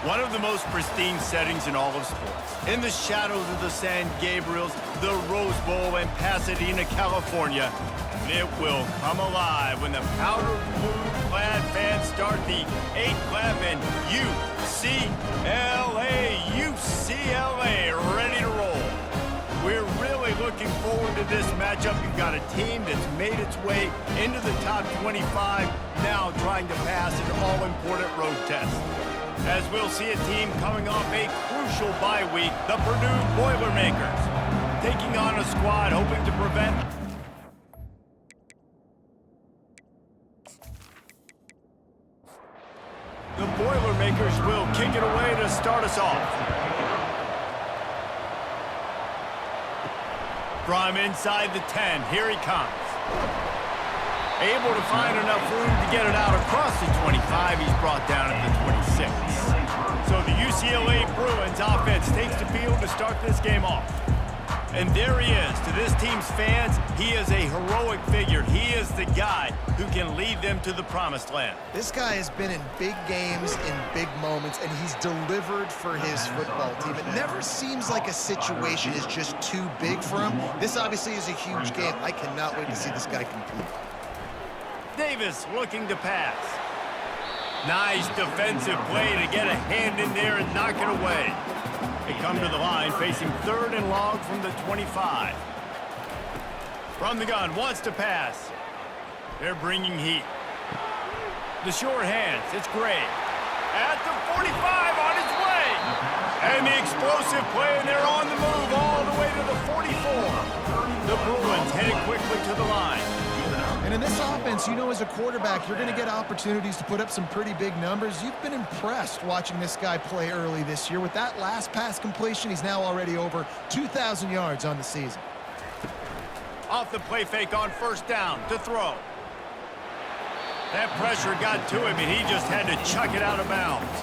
One of the most pristine settings in all of sports. In the shadows of the San Gabriels, the Rose Bowl, and Pasadena, California, it will come alive when the powder blue-clad fans start the 8-clap and UCLA ready to roll. We're really looking forward to this matchup. You've got a team that's made its way into the top 25, now trying to pass an all-important road test. As we'll see a team coming off a crucial bye week, the Purdue Boilermakers, taking on a squad hoping to prevent the Boilermakers will kick it away to start us off. From inside the 10, here he comes. Able to find enough room to get it out across the 25. He's brought down at the 26. So the UCLA Bruins offense takes the field to start this game off. And there he is. To this team's fans, he is a heroic figure. He is the guy who can lead them to the promised land. This guy has been in big games, in big moments, and he's delivered for his football team. It never seems like a situation is just too big for him. This obviously is a huge game. I cannot wait to see this guy compete. Davis looking to pass. Nice defensive play to get a hand in there and knock it away. They come to the line facing 3rd and long from the 25. From the gun, wants to pass. They're bringing heat. The short hands, it's Gray. At the 45, on his way. And the explosive play, and they're on the move all the way to the 44. The Bruins headed quickly to the line. And in this offense, you know, as a quarterback, you're going to get opportunities to put up some pretty big numbers. You've been impressed watching this guy play early this year. With that last pass completion, he's now already over 2,000 yards on the season. Off the play fake on 1st down to throw. That pressure got to him, and he just had to chuck it out of bounds.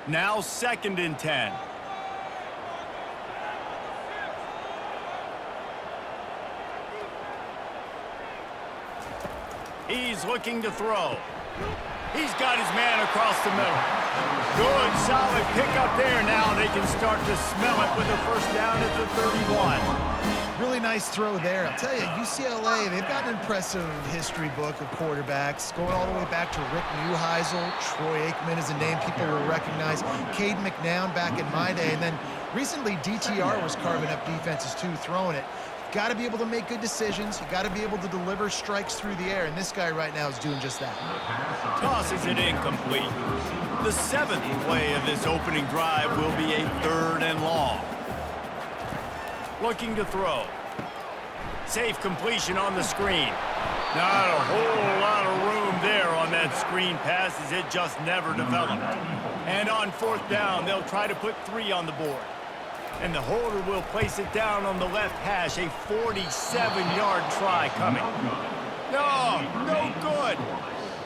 Now 2nd and 10. He's looking to throw. He's got his man across the middle. Good, solid pickup there. Now they can start to smell it with a 1st down at the 31. Really nice throw there. I'll tell you, UCLA, they've got an impressive history book of quarterbacks, going all the way back to Rick Neuheisel. Troy Aikman is a name people will recognize. Cade McNown back in my day. And then recently, DTR was carving up defenses too, throwing it. Got to be able to make good decisions. You got to be able to deliver strikes through the air, and this guy right now is doing just that. Tosses it incomplete. The 7th play of this opening drive will be a 3rd and long. Looking to throw. Safe completion on the screen. Not a whole lot of room there on that screen pass as it just never developed. And on 4th down, they'll try to put 3 on the board. And the holder will place it down on the left hash. A 47-yard try coming. No good.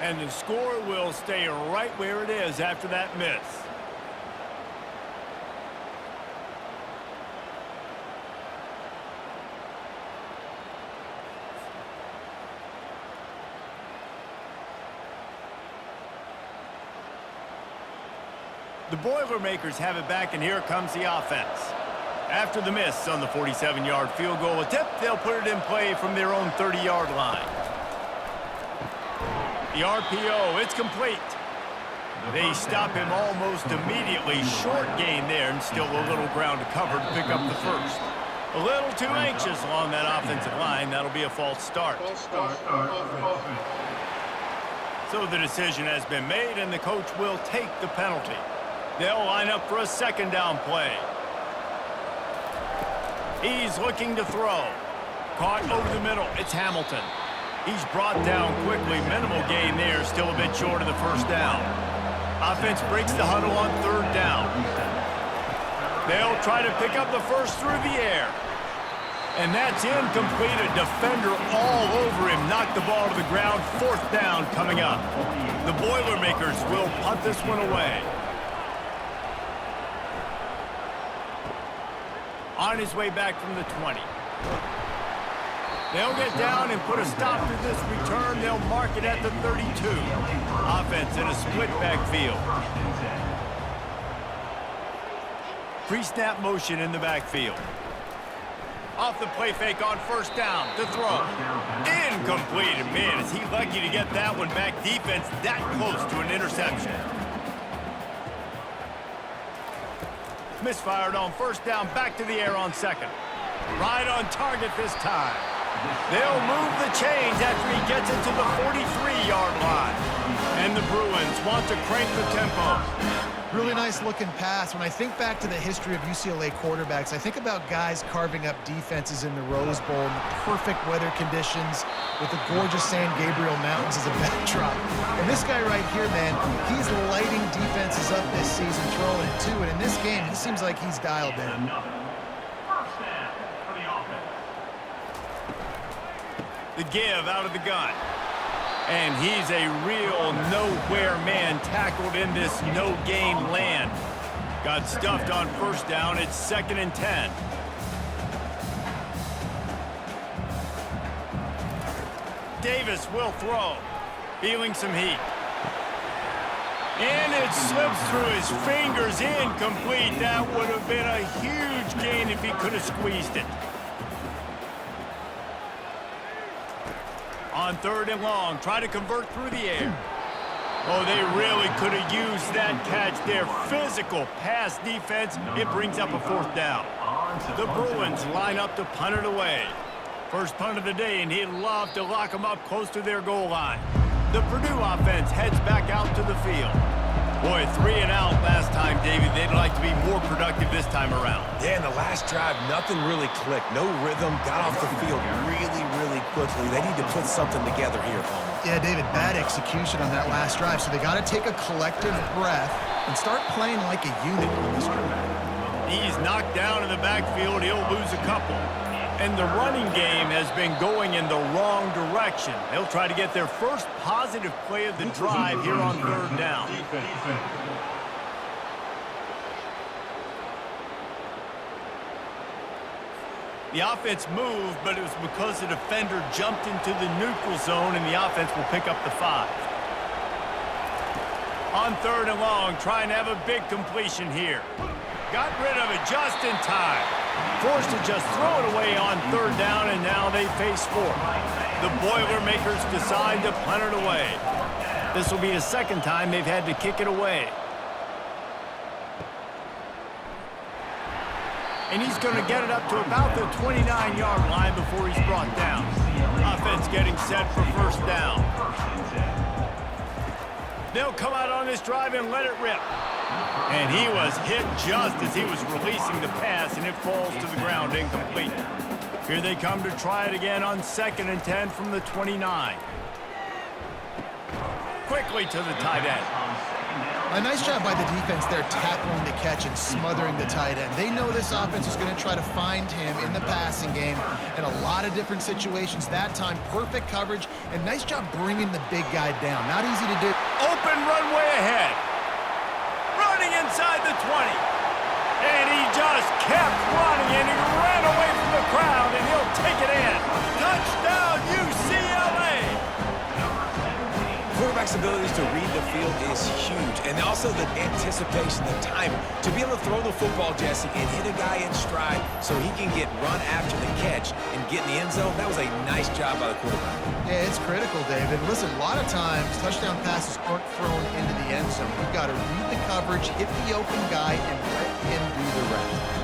And the score will stay right where it is after that miss. The Boilermakers have it back, and here comes the offense. After the miss on the 47-yard field goal attempt, they'll put it in play from their own 30-yard line. The RPO, it's complete. They stop him almost immediately. Short gain there, and still a little ground to cover to pick up the 1st. A little too anxious along that offensive line. That'll be a false start. So the decision has been made, and the coach will take the penalty. They'll line up for a 2nd down play. He's looking to throw. Caught over the middle. It's Hamilton. He's brought down quickly. Minimal gain there. Still a bit short of the 1st down. Offense breaks the huddle on 3rd down. They'll try to pick up the 1st through the air. And that's incomplete. A defender all over him. Knocked the ball to the ground. 4th down coming up. The Boilermakers will punt this one away. On his way back from the 20. They'll get down and put a stop to this return. They'll mark it at the 32. Offense in a split backfield. Pre-snap motion in the backfield. Off the play fake on 1st down. To throw. Incomplete. And man, is he lucky to get that one back. Defense that close to an interception. Misfired on 1st down. Back to the air on 2nd. Right on target this time. They'll move the chains after he gets it to the 43-yard line. And the Bruins want to crank the tempo. Really nice looking pass. When I think back to the history of UCLA quarterbacks, I think about guys carving up defenses in the Rose Bowl in the perfect weather conditions with the gorgeous San Gabriel Mountains as a backdrop. And this guy right here, man, he's lighting defenses up this season, throwing it too. And in this game, he seems like he's dialed in. The give out of the gun. And he's a real nowhere man tackled in this no-gain land. Got stuffed on 1st down. It's 2nd and 10. Davis will throw. Feeling some heat. And it slips through his fingers. Incomplete. That would have been a huge gain if he could have squeezed it. On 3rd and long, try to convert through the air. Oh, they really could have used that catch there. Physical pass defense. It brings up a 4th down. The Bruins line up to punt it away. First punt of the day, and he'd love to lock them up close to their goal line. The Purdue offense heads back out to the field. Boy, 3 and out last time, David. They'd like to be more productive this time around. Yeah, in the last drive, nothing really clicked. No rhythm, got off the field really quickly. They need to put something together here, Paul. Yeah, David, bad execution on that last drive. So they got to take a collective breath and start playing like a unit on this drive. He's knocked down in the backfield. He'll lose a couple. And the running game has been going in the wrong direction. They'll try to get their first positive play of the drive here on 3rd down. The offense moved, but it was because the defender jumped into the neutral zone, and the offense will pick up the 5. On 3rd and long, trying to have a big completion here. Got rid of it just in time. Forced to just throw it away on 3rd down, and now they face 4th. The Boilermakers decide to punt it away. This will be the 2nd time they've had to kick it away. And he's going to get it up to about the 29-yard line before he's brought down. Offense getting set for 1st down. They'll come out on this drive and let it rip. And he was hit just as he was releasing the pass, and it falls to the ground incomplete. Here they come to try it again on 2nd and 10 from the 29. Quickly to the tight end. A nice job by the defense there tackling the catch and smothering the tight end. They know this offense is going to try to find him in the passing game in a lot of different situations. That time, perfect coverage, and nice job bringing the big guy down. Not easy to do. Open runway ahead. Running inside the 20. And he just kept running, and he ran away from the crowd, and he'll take it in. Touchdown, UCLA! Quarterback's abilities to read the field is huge, and also the anticipation, the timing. To be able to throw the football, Jesse, and hit a guy in stride so he can get run after the catch and get in the end zone, that was a nice job by the quarterback. Yeah, it's critical, David. Listen, a lot of times, touchdown passes aren't thrown into the end zone. You've got to read the coverage, hit the open guy, and let him do the rest.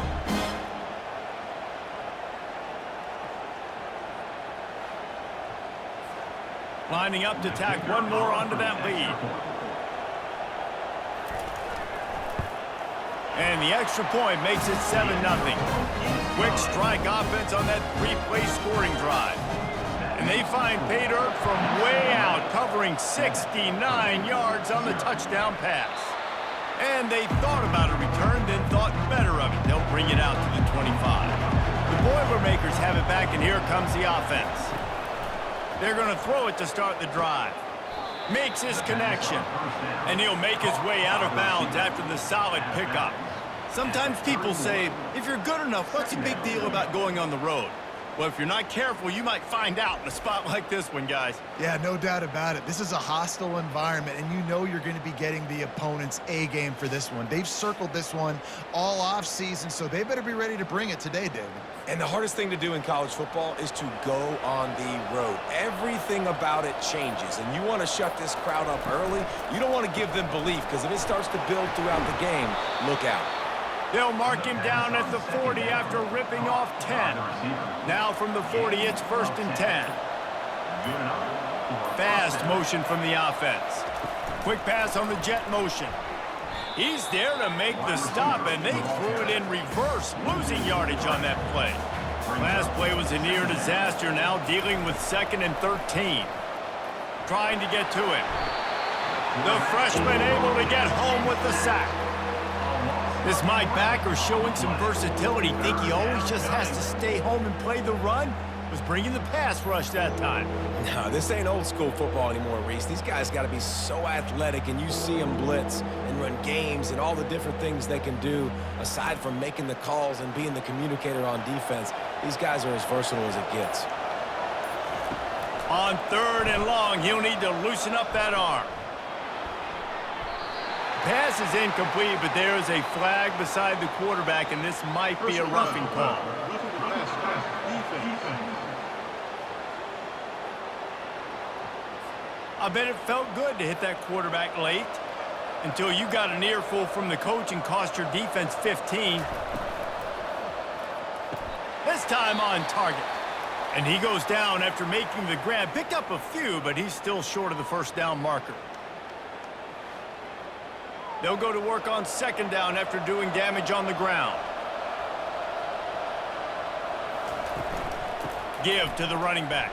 Lining up to tack one more onto that lead. And the extra point makes it 7-0. Quick strike offense on that 3-play scoring drive. And they find pay dirt from way out, covering 69 yards on the touchdown pass. And they thought about a return, then thought better of it. They'll bring it out to the 25. The Boilermakers Boilermakers have it back, and here comes the offense. They're going to throw it to start the drive. Makes his connection, and he'll make his way out of bounds after the solid pickup. Sometimes people say, if you're good enough, what's the big deal about going on the road? Well, if you're not careful, you might find out in a spot like this one, guys. Yeah, no doubt about it. This is a hostile environment, and you know you're going to be getting the opponent's A game for this one. They've circled this one all offseason, so they better be ready to bring it today, David. And the hardest thing to do in college football is to go on the road. Everything about it changes, and you want to shut this crowd up early. You don't want to give them belief, because if it starts to build throughout the game, look out. They'll mark him down at the 40 after ripping off 10. Now from the 40, it's 1st and 10. Fast motion from the offense. Quick pass on the jet motion. He's there to make the stop, and they threw it in reverse, losing yardage on that play. Last play was a near disaster, now dealing with 2nd and 13. Trying to get to him. The freshman able to get home with the sack. This Mike backer showing some versatility. Think he always just has to stay home and play the run? Was bringing the pass rush that time. No, this ain't old school football anymore, Reese. These guys got to be so athletic, and you see them blitz and run games and all the different things they can do aside from making the calls and being the communicator on defense. These guys are as versatile as it gets. On 3rd and long, he'll need to loosen up that arm. Pass is incomplete, but there is a flag beside the quarterback, and this might be a roughing call. I bet it felt good to hit that quarterback late until you got an earful from the coach and cost your defense 15. This time on target. And he goes down after making the grab. Picked up a few, but he's still short of the 1st down marker. They'll go to work on 2nd down after doing damage on the ground. Give to the running back.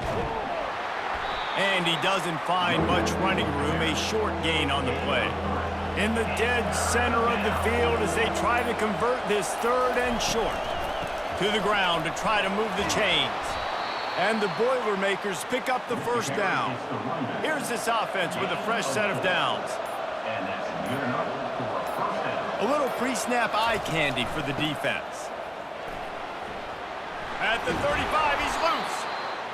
And he doesn't find much running room, a short gain on the play. In the dead center of the field as they try to convert this 3rd and short. To the ground to try to move the chains. And the Boilermakers pick up the 1st down. Here's this offense with a fresh set of downs. A little pre-snap eye candy for the defense. At the 35, he's loose.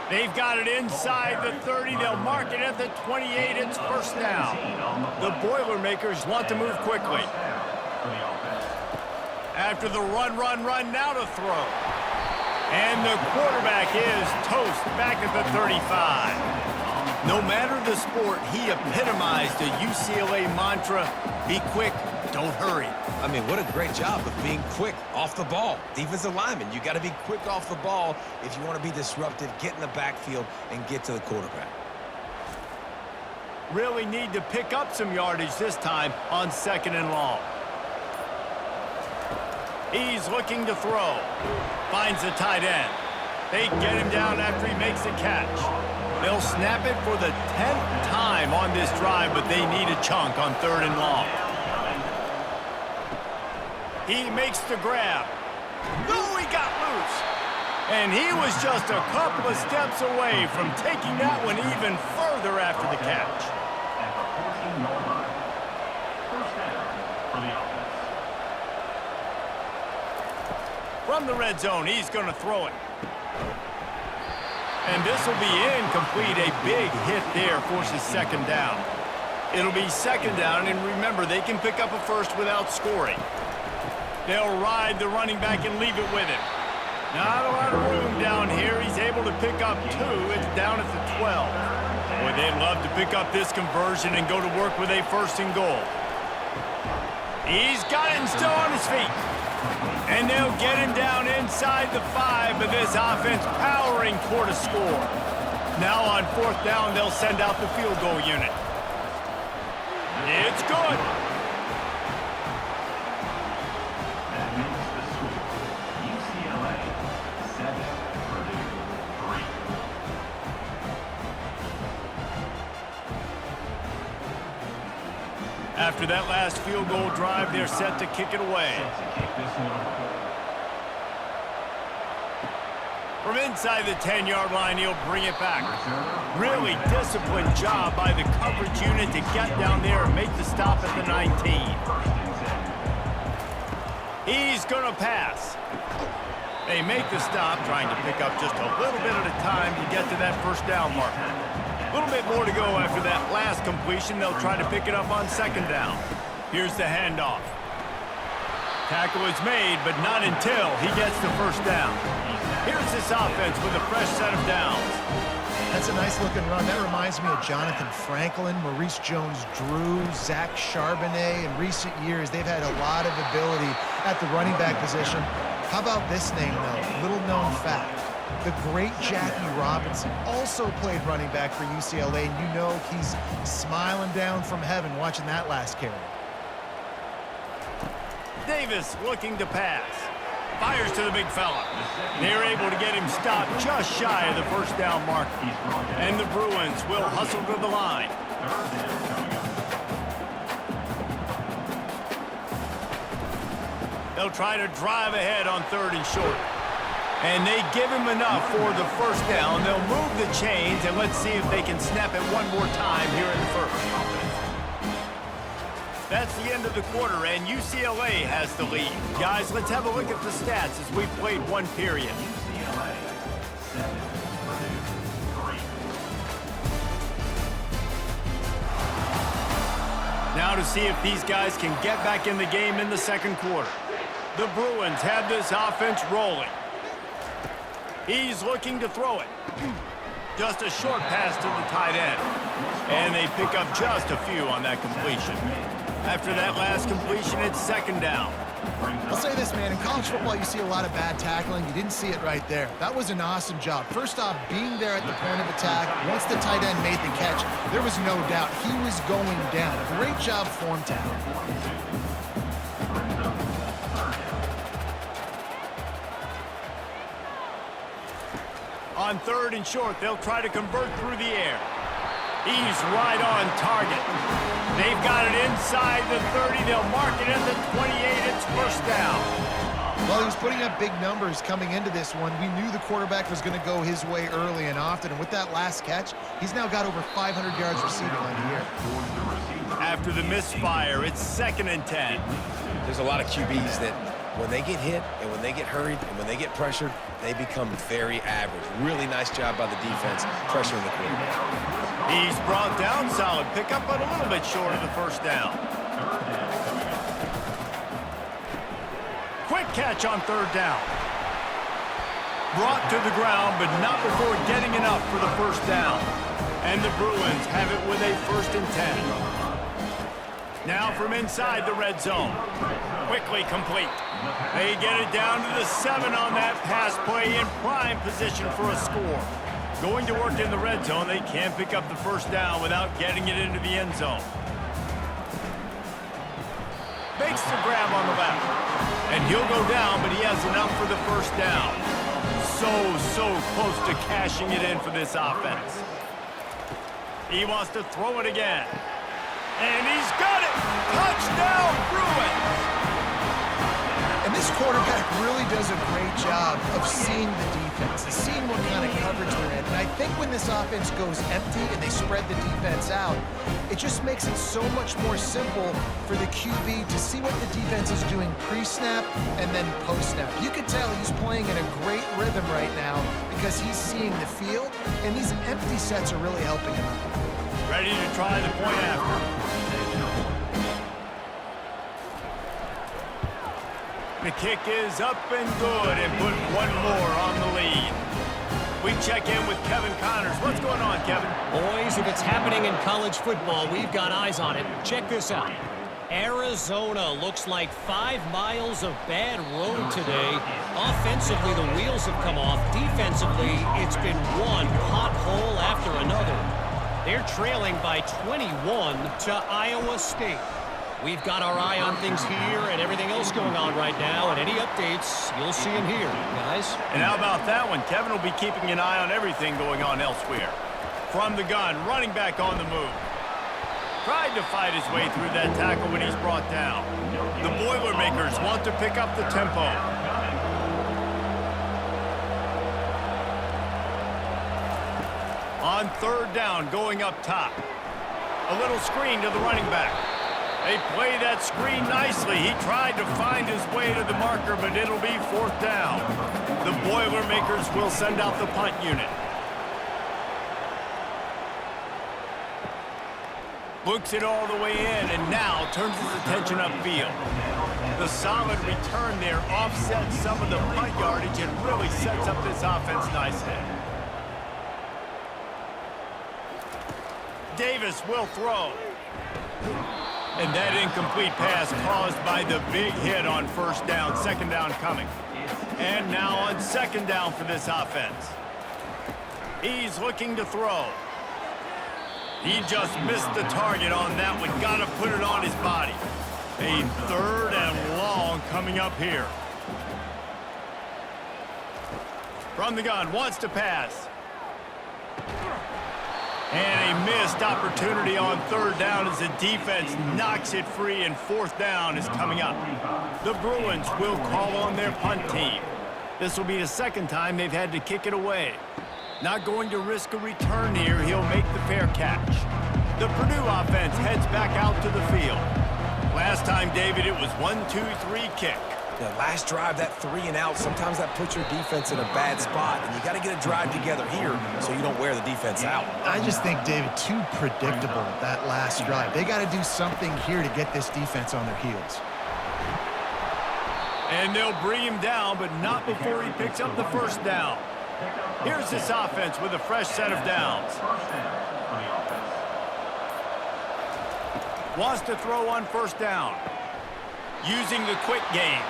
They've got it inside the 30. They'll mark it at the 28. It's 1st down. The Boilermakers want to move quickly. After the run, now to throw. And the quarterback is toast back at the 35. No matter the sport, he epitomized the UCLA mantra, be quick, don't hurry. I mean, what a great job of being quick off the ball. Defensive lineman, you got to be quick off the ball if you want to be disruptive, get in the backfield, and get to the quarterback. Really need to pick up some yardage this time on 2nd and long. He's looking to throw. Finds the tight end. They get him down after he makes the catch. They'll snap it for the 10th time on this drive, but they need a chunk on 3rd and long. He makes the grab. Oh, he got loose. And he was just a couple of steps away from taking that one even further after the catch. From the red zone, he's going to throw it. And this will be incomplete. A big hit there forces 2nd down. It'll be 2nd down, and remember, they can pick up a 1st without scoring. They'll ride the running back and leave it with him. Not a lot of room down here. He's able to pick up 2. It's down at the 12. Boy, they'd love to pick up this conversion and go to work with a 1st and goal. He's got it and still on his feet. And they'll get him down inside the 5, but this offense powering toward a score. Now on 4th down, they'll send out the field goal unit. It's good. That makes the score UCLA 7, Purdue 3. After that last field goal drive, they're set to kick it away. From inside the 10-yard line, he'll bring it back. Really disciplined job by the coverage unit to get down there and make the stop at the 19. He's going to pass. They make the stop, trying to pick up just a little bit at a time to get to that first down mark. A little bit more to go after that last completion. They'll try to pick it up on second down. Here's the handoff. Tackle is made, but not until he gets the first down. Here's this offense with a fresh set of downs. That's a nice-looking run. That reminds me of Jonathan Franklin, Maurice Jones-Drew, Zach Charbonnet. In recent years, they've had a lot of ability at the running back position. How about this name, though? Little-known fact. The great Jackie Robinson also played running back for UCLA, and you know he's smiling down from heaven watching that last carry. Davis looking to pass. Fires to the big fella. They're able to get him stopped just shy of the first down mark. And the Bruins will hustle to the line. They'll try to drive ahead on 3rd and short. And they give him enough for the first down. They'll move the chains, and let's see if they can snap it one more time here in the first. That's the end of the quarter, and UCLA has the lead. Guys, let's have a look at the stats as we've played one period. UCLA 7, Purdue 3. Now to see if these guys can get back in the game in the second quarter. The Bruins have this offense rolling. He's looking to throw it. Just a short pass to the tight end. And they pick up just a few on that completion. After that last completion, it's second down. I'll say this, man. In college football, you see a lot of bad tackling. You didn't see it right there. That was an awesome job. First off, being there at the point of attack. Once the tight end made the catch, there was no doubt he was going down. Great job form tackle. On 3rd and short, they'll try to convert through the air. He's right on target. They've got it inside the 30. They'll mark it at the 28. It's first down. Well, he was putting up big numbers coming into this one. We knew the quarterback was going to go his way early and often. And with that last catch, he's now got over 500 yards receiving on the year. After the misfire, it's 2nd and 10. There's a lot of QBs that when they get hit and when they get hurried and when they get pressured, they become very average. Really nice job by the defense pressuring the quarterback. He's brought down, solid pickup, but a little bit short of the first down. Quick catch on 3rd down. Brought to the ground, but not before getting enough for the first down. And the Bruins have it with a 1st and 10. Now from inside the red zone. Quickly complete. They get it down to the 7 on that pass play in prime position for a score. Going to work in the red zone, they can't pick up the first down without getting it into the end zone. Makes the grab on the left. And he'll go down, but he has enough for the first down. So close to cashing it in for this offense. He wants to throw it again. And he's got it! Touchdown, Bruins! And this quarterback really does a great job of seeing the defense and seeing what kind of coverage they're in. And I think when this offense goes empty and they spread the defense out, it just makes it so much more simple for the QB to see what the defense is doing pre-snap and then post-snap. You can tell he's playing in a great rhythm right now because he's seeing the field, and these empty sets are really helping him out. Ready to try the point after. The kick is up and good, and put one more on the lead. We check in with Kevin Connors. What's going on, Kevin? Boys, if it's happening in college football, we've got eyes on it. Check this out. Arizona looks like 5 miles of bad road today. Offensively, the wheels have come off. Defensively, it's been one pothole after another. They're trailing by 21 to Iowa State. We've got our eye on things here and everything else going on right now, and any updates, you'll see them here, guys. And how about that one? Kevin will be keeping an eye on everything going on elsewhere. From the gun, running back on the move. Tried to fight his way through that tackle when he's brought down. The Boilermakers want to pick up the tempo. On third down, going up top. A little screen to the running back. They play that screen nicely. He tried to find his way to the marker, but it'll be fourth down. The Boilermakers will send out the punt unit. Looks it all the way in, and now turns his attention upfield. The solid return there offsets some of the punt yardage and really sets up this offense nicely. Davis will throw. And that incomplete pass caused by the big hit on first down, second down coming. And now on second down for this offense. He's looking to throw. He just missed the target on that one. Got to put it on his body. A third and long coming up here. From the gun, wants to pass. And a missed opportunity on third down as the defense knocks it free, and fourth down is coming up. The Bruins will call on their punt team. This will be the second time they've had to kick it away. Not going to risk a return here. He'll make the fair catch. The Purdue offense heads back out to the field. Last time, David, it was 1-2-3 kick. The last drive, that 3 and out, sometimes that puts your defense in a bad spot, and you got to get a drive together here so you don't wear the defense out. I just think, David, too predictable, that last drive. They got to do something here to get this defense on their heels. And they'll bring him down, but not before he picks up the first down. Here's this offense with a fresh set of downs. Wants to throw on first down. Using the quick game.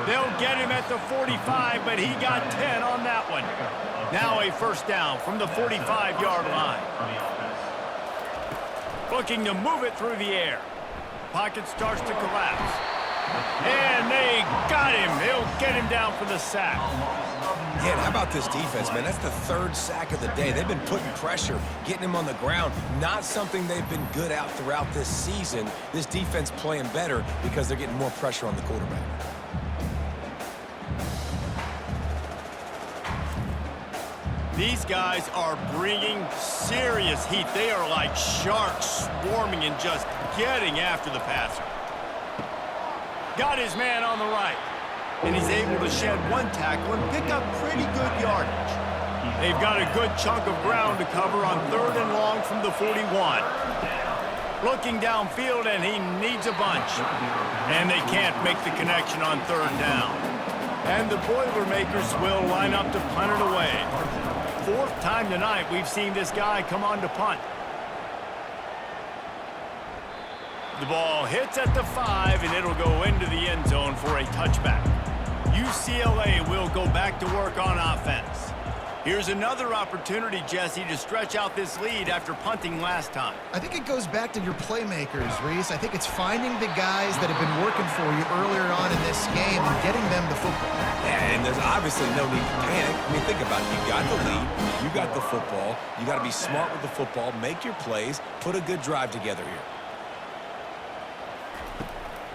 They'll get him at the 45, but he got 10 on that one. Now a first down from the 45-yard line. Looking to move it through the air. Pocket starts to collapse. And they got him. They'll get him down for the sack. Yeah, and how about this defense, man? That's the third sack of the day. They've been putting pressure, getting him on the ground. Not something they've been good at throughout this season. This defense playing better because they're getting more pressure on the quarterback. These guys are bringing serious heat. They are like sharks swarming and just getting after the passer. Got his man on the right. And he's able to shed one tackle and pick up pretty good yardage. They've got a good chunk of ground to cover on third and long from the 41. Looking downfield, and he needs a bunch. And they can't make the connection on third down. And the Boilermakers will line up to punt it away. Fourth time tonight we've seen this guy come on to punt. The ball hits at the 5, and it'll go into the end zone for a touchback. UCLA will go back to work on offense. Here's another opportunity, Jesse, to stretch out this lead after punting last time. I think it goes back to your playmakers, Reese. I think it's finding the guys that have been working for you earlier on in this game and getting them the football. Yeah, and there's obviously no need to panic. I mean, think about it. You got the lead. You got the football. You got to be smart with the football, make your plays, put a good drive together here.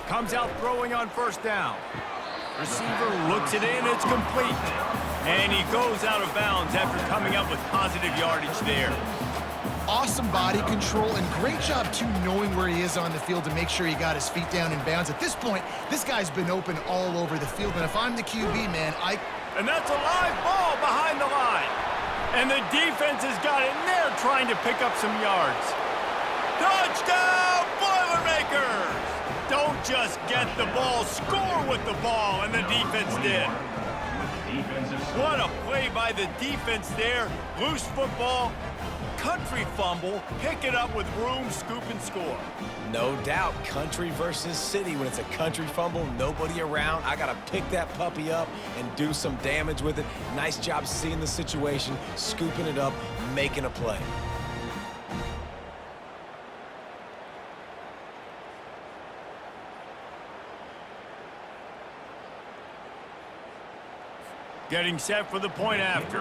Comes out throwing on first down. Receiver looks it in, it's complete. And he goes out of bounds after coming up with positive yardage there. Awesome body control and great job, too, knowing where he is on the field to make sure he got his feet down in bounds. At this point, this guy's been open all over the field. And if I'm the QB, man, And that's a live ball behind the line. And the defense has got it in there trying to pick up some yards. Touchdown, Boilermakers! Don't just get the ball, score with the ball, and the defense did. What a play by the defense there. Loose football, country fumble, pick it up with room, scoop, and score. No doubt, country versus city. When it's a country fumble, nobody around. I got to pick that puppy up and do some damage with it. Nice job seeing the situation, scooping it up, making a play. Getting set for the point after.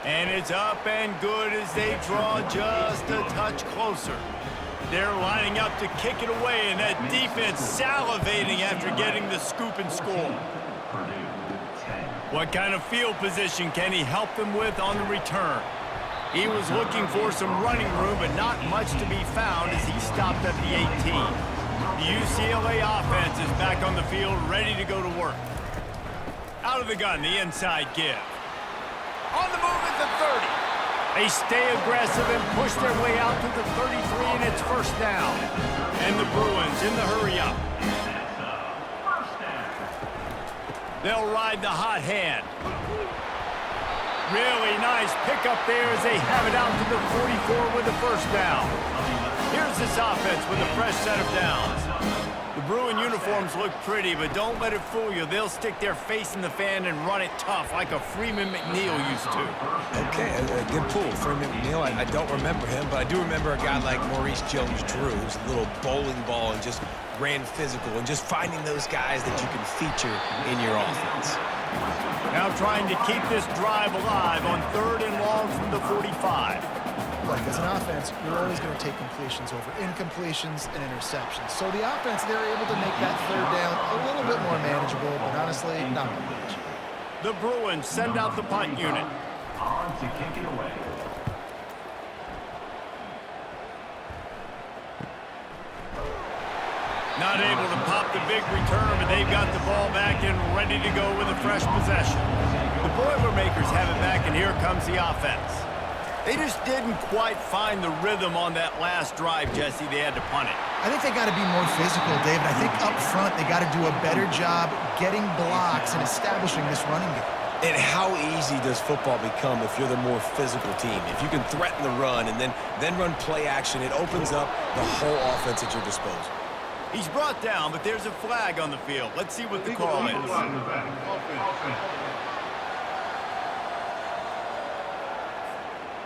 And it's up and good as they draw just a touch closer. They're lining up to kick it away, and that defense salivating after getting the scoop and score. What kind of field position can he help them with on the return? He was looking for some running room, but not much to be found as he stopped at the 18. The UCLA offense is back on the field, ready to go to work. Out of the gun, the inside give. On the move at the 30. They stay aggressive and push their way out to the 33, and it's first down. And the Bruins in the hurry-up. They'll ride the hot hand. Really nice pickup there as they have it out to the 44 with the first down. Here's this offense with a fresh set of downs. The Bruin uniforms look pretty, but don't let it fool you. They'll stick their face in the fan and run it tough like a Freeman McNeil used to. Okay, a good pull. Freeman McNeil, I don't remember him, but I do remember a guy like Maurice Jones-Drew, who's a little bowling ball and just ran physical, and just finding those guys that you can feature in your offense. Now trying to keep this drive alive on 3rd and long from the 45. Like, as an offense, you're always going to take completions over incompletions and interceptions. So the offense, they're able to make that 3rd down a little bit more manageable, but honestly, not much. The Bruins send out the punt unit. On to kick it away. Not able to pop the big return, but they've got the ball back and ready to go with a fresh possession. The Boilermakers have it back, and here comes the offense. They just didn't quite find the rhythm on that last drive, Jesse. They had to punt it. I think they got to be more physical, David. I think up front they got to do a better job getting blocks and establishing this running game. And how easy does football become if you're the more physical team? If you can threaten the run and then run play action, it opens up the whole offense at your disposal. He's brought down, but there's a flag on the field. Let's see what the call is.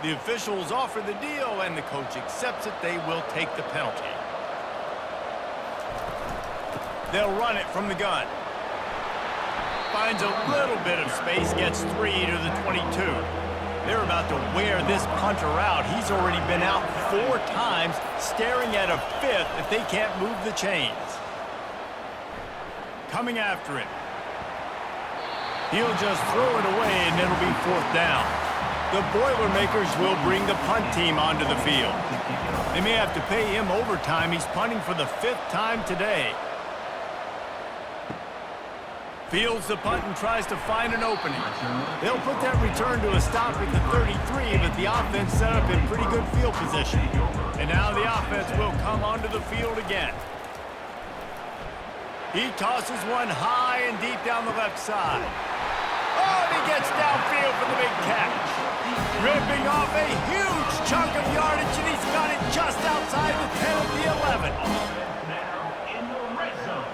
The officials offer the deal, and the coach accepts it. They will take the penalty. They'll run it from the gun. Finds a little bit of space, gets 3 to the 22. They're about to wear this punter out. He's already been out 4 times, staring at a 5th if they can't move the chains. Coming after him. He'll just throw it away, and it'll be 4th down. The Boilermakers will bring the punt team onto the field. They may have to pay him overtime. He's punting for the 5th time today. Fields the punt and tries to find an opening. They'll put that return to a stop at the 33, but the offense set up in pretty good field position. And now the offense will come onto the field again. He tosses one high and deep down the left side. Oh, and he gets downfield for the big catch. Ripping off a huge chunk of yardage, and he's got it just outside the 10 of the 11. Now in the red zone.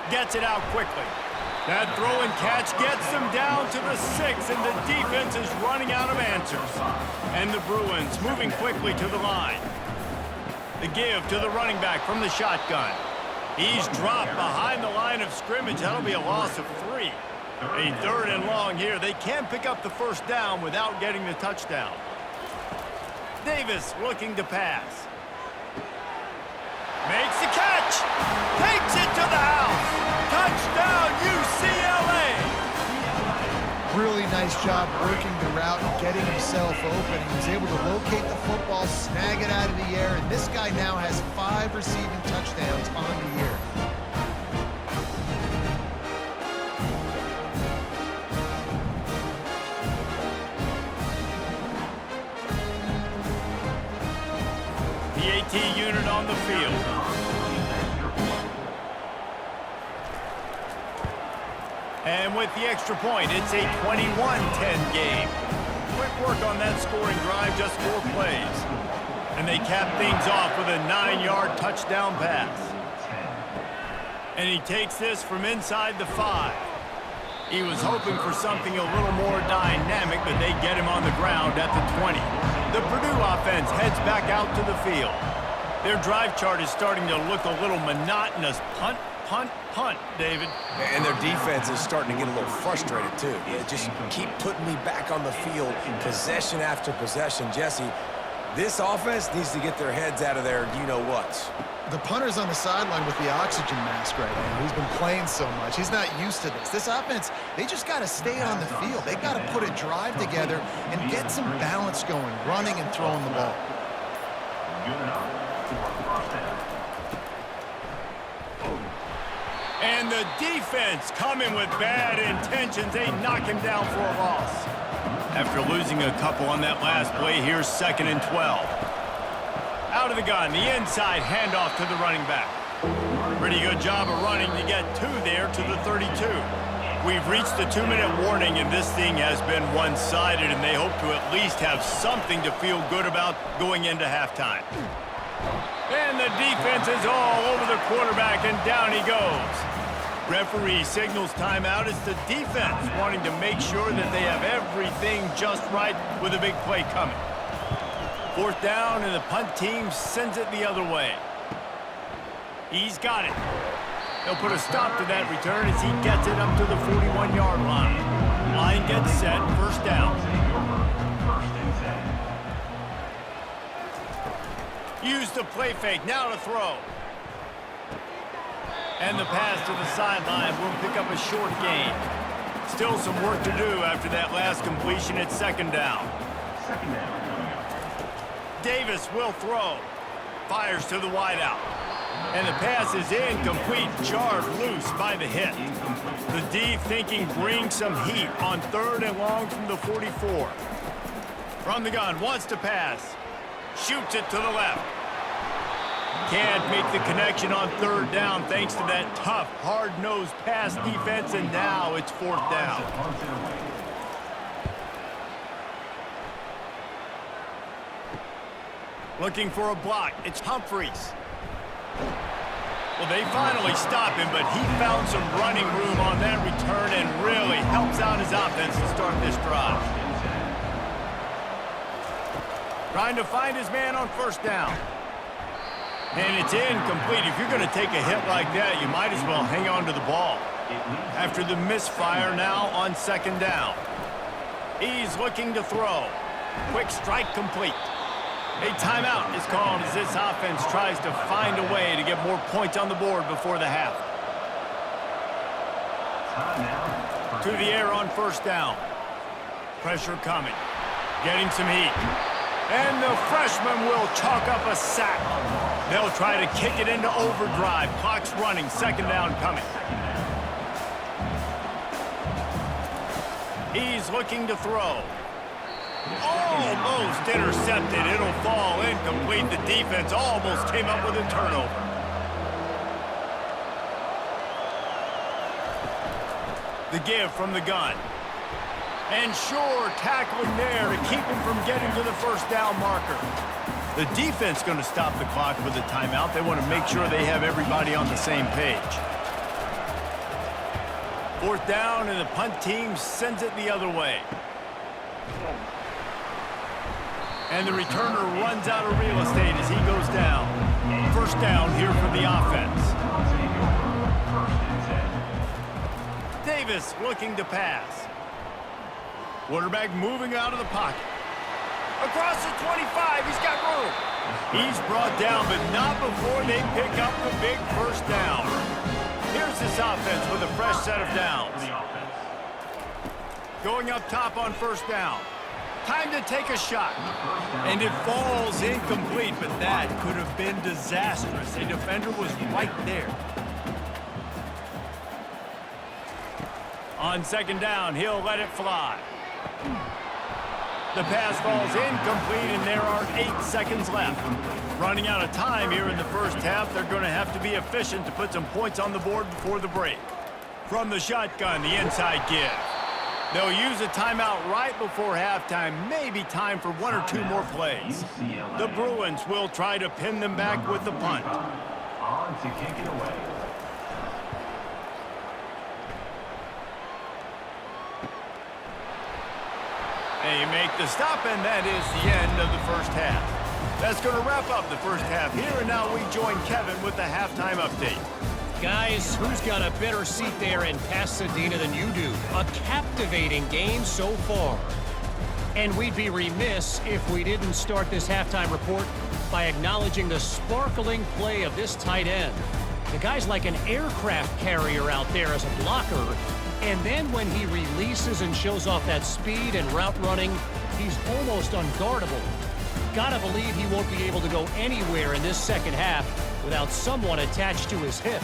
Gets it out quickly. That throw and catch gets them down to the 6, and the defense is running out of answers. And the Bruins moving quickly to the line. The give to the running back from the shotgun. He's dropped behind the line of scrimmage. That'll be a loss of 3. A 3rd and long here. They can pick up the first down without getting the touchdown. Davis looking to pass. Makes the catch. Takes it to the house. Touchdown, UCLA. Really nice job working the route and getting himself open. He was able to locate the football, snag it out of the air, and this guy now has 5 receiving touchdowns on the year. The AT unit on the field. And with the extra point, it's a 21-10 game. Quick work on that scoring drive, just 4 plays. And they cap things off with a 9-yard touchdown pass. And he takes this from inside the 5. He was hoping for something a little more dynamic, but they get him on the ground at the 20. The Purdue offense heads back out to the field. Their drive chart is starting to look a little monotonous. Punt, punt, David. And their defense is starting to get a little frustrated, too. They just keep putting me back on the field, possession after possession. Jesse, this offense needs to get their heads out of their you-know-whats. The punter's on the sideline with the oxygen mask right now. He's been playing so much. He's not used to this. This offense, they just got to stay on the field. They got to put a drive together and get some balance going, running and throwing the ball. Good enough for first down. And the defense coming with bad intentions. They knock him down for a loss. After losing a couple on that last play, here's 2nd and 12. Out of the gun, the inside handoff to the running back. Pretty good job of running to get 2 there to the 32. We've reached the 2-minute warning, and this thing has been one-sided, and they hope to at least have something to feel good about going into halftime. And the defense is all over the quarterback, and down he goes. Referee signals timeout. It's the defense wanting to make sure that they have everything just right with a big play coming. 4th down, and the punt team sends it the other way. He's got it. They'll put a stop to that return as he gets it up to the 41-yard line. Line gets set, 1st down. Use the play fake, now to throw. And the pass to the sideline will pick up a short gain. Still some work to do after that last completion at 2nd down. Second down. Davis will throw. Fires to the wideout. And the pass is incomplete, jarred loose by the hit. The D thinking bring some heat on 3rd and long from the 44. From the gun, wants to pass. Shoots it to the left. Can't make the connection on 3rd down thanks to that tough, hard-nosed pass defense, and now it's 4th down. Looking for a block. It's Humphreys. Well, they finally stop him, but he found some running room on that return and really helps out his offense to start this drive. Trying to find his man on 1st down. And it's incomplete. If you're going to take a hit like that, you might as well hang on to the ball. After the misfire, now on 2nd down. He's looking to throw. Quick strike complete. A timeout is called as this offense tries to find a way to get more points on the board before the half. To the air on 1st down. Pressure coming. Getting some heat. And the freshman will chalk up a sack. They'll try to kick it into overdrive. Clock's running. 2nd down coming. He's looking to throw. Almost intercepted. It'll fall incomplete. The defense almost came up with a turnover. The give from the gun. And sure, tackling there to keep him from getting to the 1st down marker. The defense going to stop the clock with a timeout. They want to make sure they have everybody on the same page. 4th down, and the punt team sends it the other way. And the returner runs out of real estate as he goes down. 1st down here for the offense. Davis looking to pass. Quarterback moving out of the pocket. Across the 25, he's got room. He's brought down, but not before they pick up the big 1st down. Here's this offense with a fresh set of downs. Going up top on 1st down. Time to take a shot. And it falls incomplete, but that could have been disastrous. A defender was right there. On 2nd down, he'll let it fly. The pass falls incomplete, and there are 8 seconds left. Running out of time here in the 1st half, they're going to have to be efficient to put some points on the board before the break. From the shotgun, the inside give. They'll use a timeout right before halftime, maybe time for 1 or 2 more plays. The Bruins will try to pin them back with the punt. On to kick it away. They make the stop, and that is the end of the 1st half. That's going to wrap up the 1st half here, and now we join Kevin with the halftime update. Guys, who's got a better seat there in Pasadena than you do? A captivating game so far. And we'd be remiss if we didn't start this halftime report by acknowledging the sparkling play of this tight end. The guy's like an aircraft carrier out there as a blocker, and then when he releases and shows off that speed and route running, he's almost unguardable. Gotta believe he won't be able to go anywhere in this second half without someone attached to his hip.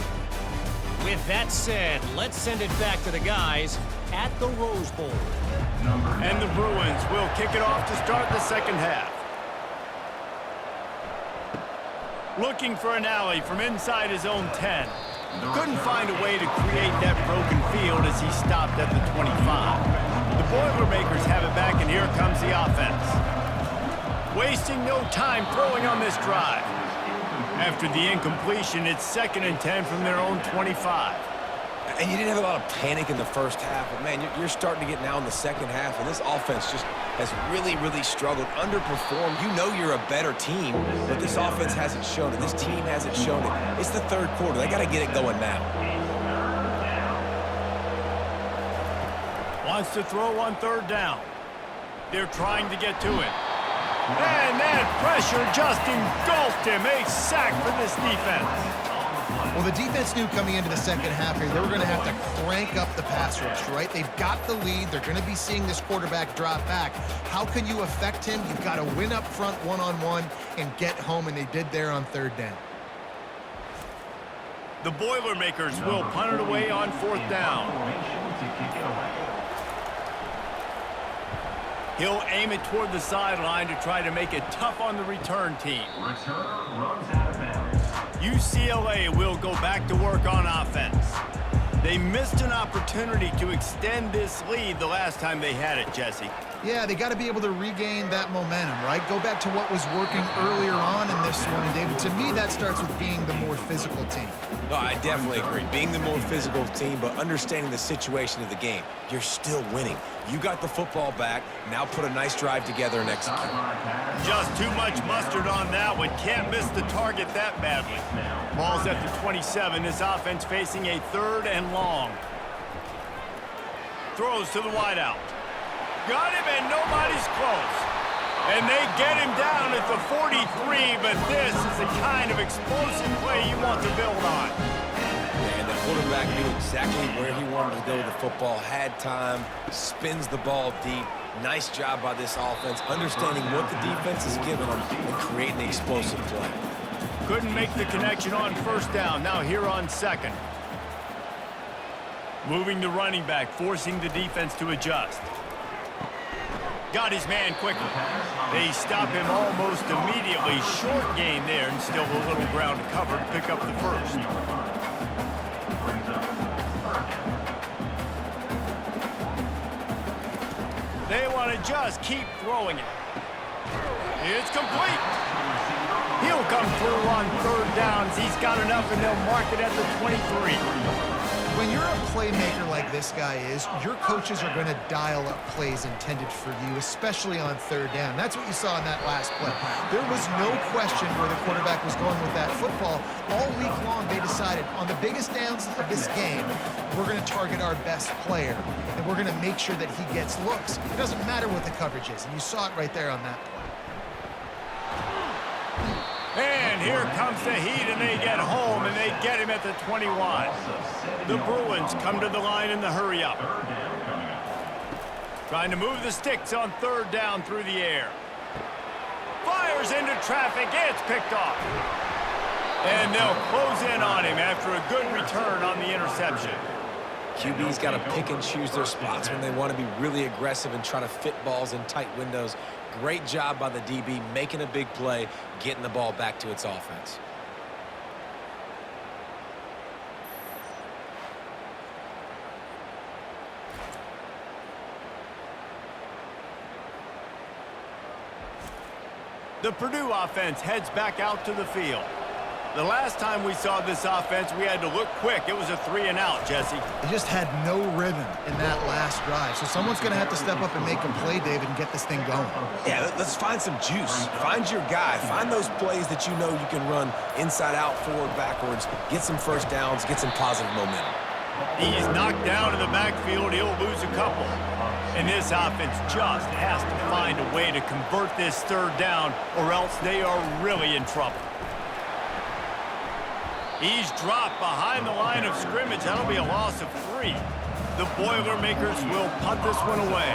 With that said, let's send it back to the guys at the Rose Bowl. And the Bruins will kick it off to start the second half. Looking for an alley from inside his own 10. Couldn't find a way to create that broken field as he stopped at the 25. The Boilermakers have it back, and here comes the offense. Wasting no time throwing on this drive. After the incompletion, it's 2nd and 10 from their own 25. And you didn't have a lot of panic in the first half, but man, you're starting to get now in the second half, and this offense just has really, really struggled, underperformed. You know you're a better team, but this offense hasn't shown it. This team hasn't shown it. It's the third quarter. They got to get it going now. Wants to throw on 3rd down. They're trying to get to it. And that pressure just engulfed him. A sack for this defense. Well, the defense knew coming into the second half here they were going to have to crank up the pass rush, right? They've got the lead. They're going to be seeing this quarterback drop back. How can you affect him? You've got to win up front one-on-one and get home, and they did there on 3rd down. The Boilermakers will punt it away on 4th down. He'll aim it toward the sideline to try to make it tough on the return team. Returner runs out of bounds. UCLA will go back to work on offense. They missed an opportunity to extend this lead the last time they had it, Jesse. Yeah, they got to be able to regain that momentum, right? Go back to what was working earlier on in this one, and David, to me, that starts with being the more physical team. No, I definitely agree. Being the more physical team, but understanding the situation of the game. You're still winning. You got the football back. Now put a nice drive together and execute. Just too much mustard on that one. Can't miss the target that badly. Ball's at the 27. This offense facing a 3rd and long. Throws to the wideout. Got him, and nobody's close. And they get him down at the 43, but this is the kind of explosive play you want to build on. And the quarterback knew exactly where he wanted to go with the football, had time, spins the ball deep. Nice job by this offense, understanding what the defense is giving them and creating the explosive play. Couldn't make the connection on 1st down. Now here on 2nd. Moving the running back, forcing the defense to adjust. Got his man quickly. They stop him almost immediately. Short gain there, and still a little ground to cover to pick up the 1st. They want to just keep throwing it. It's complete. He'll come through on 3rd downs. He's got enough, and they'll mark it at the 23. When you're a playmaker like this guy is, your coaches are going to dial up plays intended for you, especially on 3rd down. That's what you saw in that last play. There was no question where the quarterback was going with that football. All week long, they decided on the biggest downs of this game, we're going to target our best player, and we're going to make sure that he gets looks. It doesn't matter what the coverage is, and you saw it right there on that play. And here comes the heat, and they get home, and they get him at the 21. The Bruins come to the line in the hurry-up. Trying to move the sticks on 3rd down through the air. Fires into traffic. It's picked off. And they'll close in on him after a good return on the interception. QB's got to pick and choose their spots when they want to be really aggressive and try to fit balls in tight windows. Great job by the DB, making a big play, getting the ball back to its offense. The Purdue offense heads back out to the field. The last time we saw this offense, we had to look quick. It was a 3-and-out, Jesse. They just had no rhythm in that last drive. So someone's going to have to step up and make a play, David, and get this thing going. Yeah, let's find some juice. Find your guy. Find those plays that you know you can run inside out, forward, backwards, get some first downs, get some positive momentum. He's knocked down in the backfield. He'll lose a couple. And this offense just has to find a way to convert this third down, or else they are really in trouble. He's dropped behind the line of scrimmage. That'll be a loss of 3. The Boilermakers will punt this one away.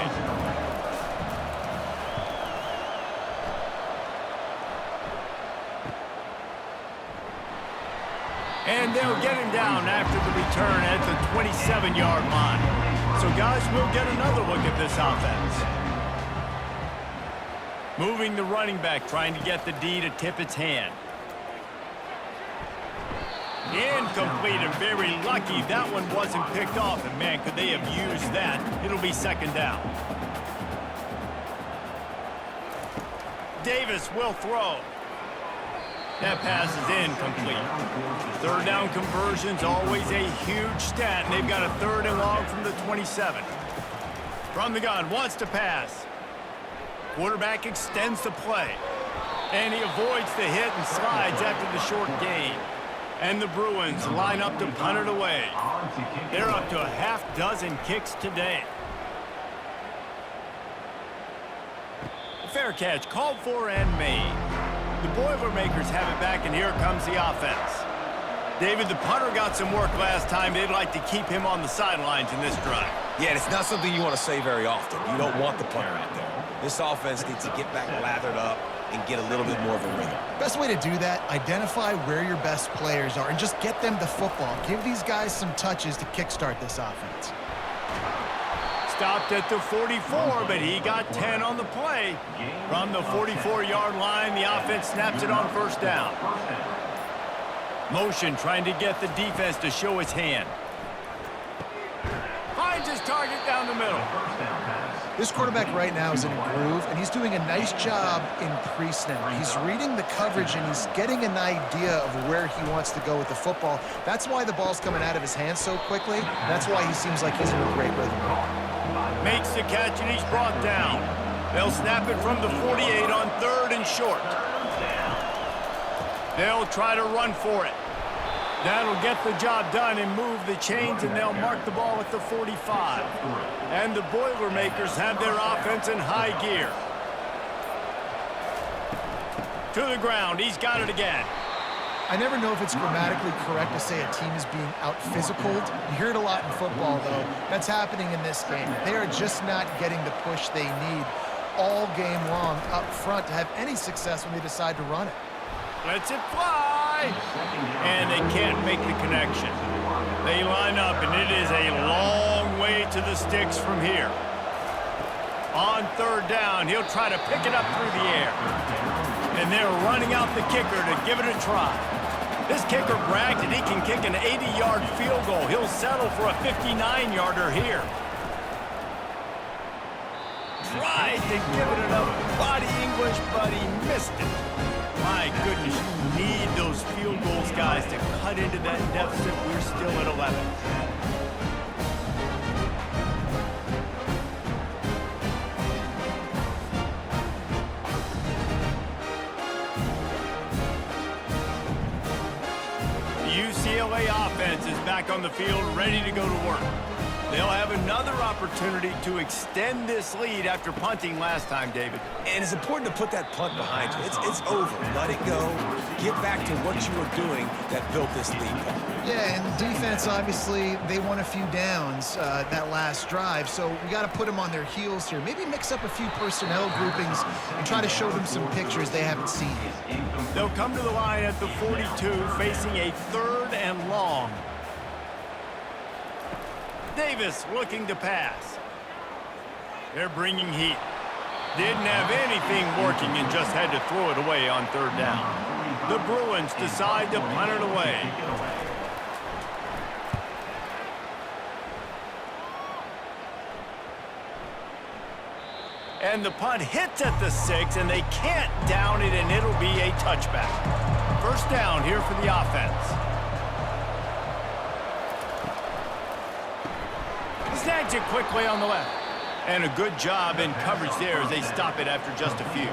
And they'll get him down after the return at the 27-yard line. So, guys, we'll get another look at this offense. Moving the running back, trying to get the D to tip its hand. Incomplete, and very lucky that one wasn't picked off. And, man, could they have used that. It'll be second down. Davis will throw. That pass is incomplete. Third down conversion's always a huge stat, and they've got a 3rd and long from the 27. From the gun, wants to pass. Quarterback extends the play. And he avoids the hit and slides after the short gain. And the Bruins line up to punt it away. They're up to a half-dozen kicks today. Fair catch, called for and made. The Boilermakers have it back, and here comes the offense. David, the punter got some work last time. They'd like to keep him on the sidelines in this drive. Yeah, it's not something you want to say very often. You don't want the punter out there. This offense needs to get back lathered up and get a little bit more of a rhythm. Best way to do that, identify where your best players are and just get them the football. Give these guys some touches to kickstart this offense. Stopped at the 44, but he got 10 on the play. From the 44-yard line, the offense snaps it on first down. Motion trying to get the defense to show its hand. Finds his target down the middle. This quarterback right now is in a groove, and he's doing a nice job in pre-snap. He's reading the coverage, and he's getting an idea of where he wants to go with the football. That's why the ball's coming out of his hands so quickly. That's why he seems like he's in a great rhythm. Makes the catch, and he's brought down. They'll snap it from the 48 on 3rd and short. They'll try to run for it. That'll get the job done and move the chains, and they'll mark the ball at the 45. And the Boilermakers have their offense in high gear. To the ground. He's got it again. I never know if it's grammatically correct to say a team is being out-physicaled. You hear it a lot in football, though. That's happening in this game. They are just not getting the push they need all game long up front to have any success when they decide to run it. Lets it fly. And they can't make the connection. They line up, and it is a long way to the sticks from here. On 3rd down, he'll try to pick it up through the air. And they're running out the kicker to give it a try. This kicker bragged that he can kick an 80-yard field goal. He'll settle for a 59-yarder here. Tried to give it enough body English, but he missed it. My goodness, you need those field goals, guys, to cut into that deficit. We're still at 11. UCLA offense is back on the field, ready to go to work. They'll have another opportunity to extend this lead after punting last time, David. And it's important to put that punt behind you. It's over. Let it go. Get back to what you were doing that built this lead. Yeah, and defense, obviously, they won a few downs that last drive, so we got to put them on their heels here. Maybe mix up a few personnel groupings and try to show them some pictures they haven't seen yet. They'll come to the line at the 42, facing a 3rd and long. Davis looking to pass. They're bringing heat. Didn't have anything working and just had to throw it away on 3rd down. The Bruins decide to punt it away. And the punt hits at the 6, and they can't down it, and it'll be a touchback. First down here for the offense. Snags it quickly on the left. And a good job in coverage there as they stop it after just a few.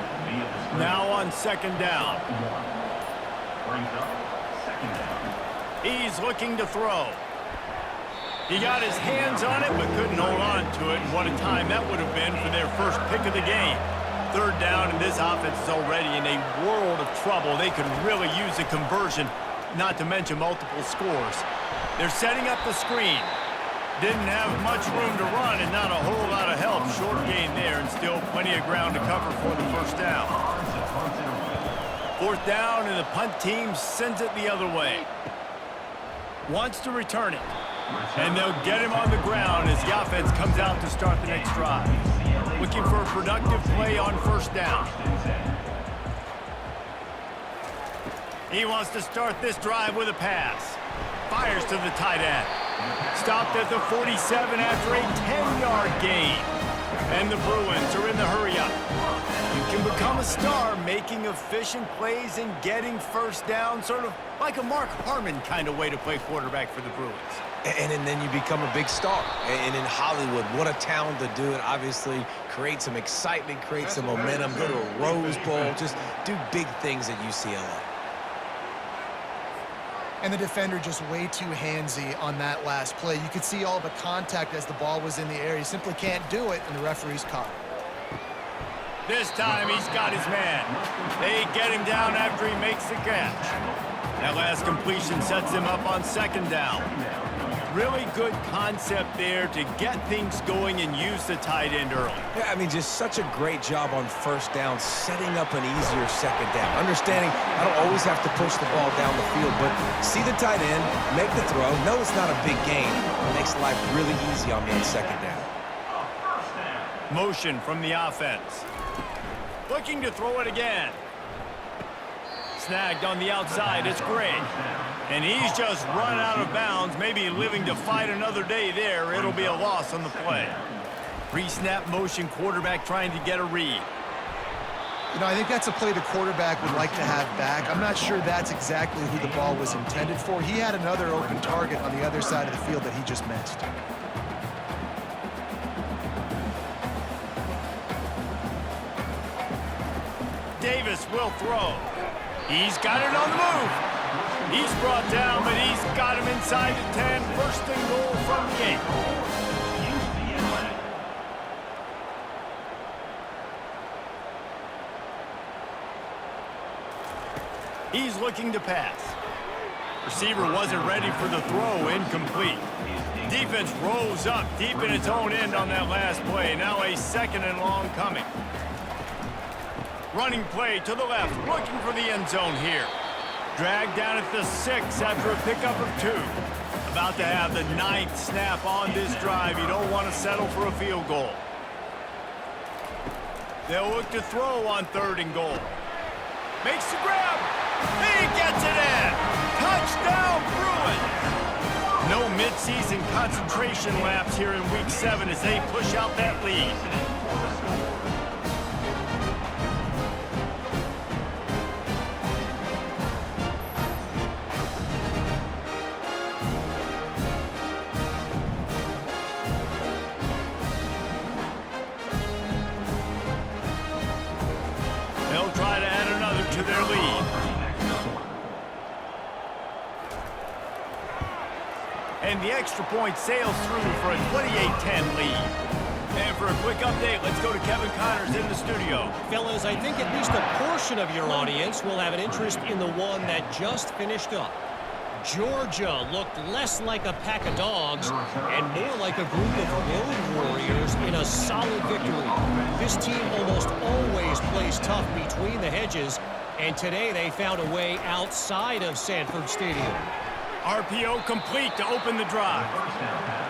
Now on second down. He's looking to throw. He got his hands on it but couldn't hold on to it. And what a time that would have been for their first pick of the game. Third down, and this offense is already in a world of trouble. They could really use a conversion, not to mention multiple scores. They're setting up the screen. Didn't have much room to run and not a whole lot of help. Short gain there and still plenty of ground to cover for the first down. Fourth down, and the punt team sends it the other way. Wants to return it. And they'll get him on the ground as the offense comes out to start the next drive. Looking for a productive play on first down. He wants to start this drive with a pass. Fires to the tight end. Stopped at the 47 after a 10-yard gain. And the Bruins are in the hurry-up. You can become a star making efficient plays and getting first down, sort of like a Mark Harmon kind of way to play quarterback for the Bruins. And then you become a big star. And in Hollywood, what a talent to do it. Obviously, create some excitement, create some momentum, go to a Rose Bowl, just do big things at UCLA. And the defender just way too handsy on that last play. You could see all the contact as the ball was in the air. He simply can't do it, and the referee's caught it. This time he's got his man. They get him down after he makes the catch. That last completion sets him up on second down. Really good concept there to get things going and use the tight end early. Yeah, I mean, just such a great job on first down, setting up an easier second down. Understanding I don't always have to push the ball down the field, but see the tight end, make the throw. No, it's not a big gain. It makes life really easy on me on second down. Motion from the offense. Looking to throw it again. Snagged on the outside, it's Gray. And he's just run out of bounds, maybe living to fight another day there. It'll be a loss on the play. Pre-snap motion, quarterback trying to get a read. You know, I think that's a play the quarterback would like to have back. I'm not sure that's exactly who the ball was intended for. He had another open target on the other side of the field that he just missed. Davis will throw. He's got it on the move. He's brought down, but he's got him inside the 10. First and goal from the 8. He's looking to pass. Receiver wasn't ready for the throw, incomplete. Defense rolls up deep in its own end on that last play. Now a second and long coming. Running play to the left, looking for the end zone here. Dragged down at the 6 after a pickup of 2. About to have the 9th snap on this drive. You don't want to settle for a field goal. They'll look to throw on 3rd and goal. Makes the grab. He gets it in. Touchdown, Bruins. No midseason concentration laps here in Week 7 as they push out that lead. They'll try to add another to their lead. And the extra point sails through for a 28-10 lead. And for a quick update, let's go to Kevin Connors in the studio. Fellas, I think at least a portion of your audience will have an interest in the one that just finished up. Georgia looked less like a pack of dogs and more like a group of road warriors in a solid victory. This team almost always plays tough between the hedges, and today they found a way outside of Sanford Stadium. RPO complete to open the drive.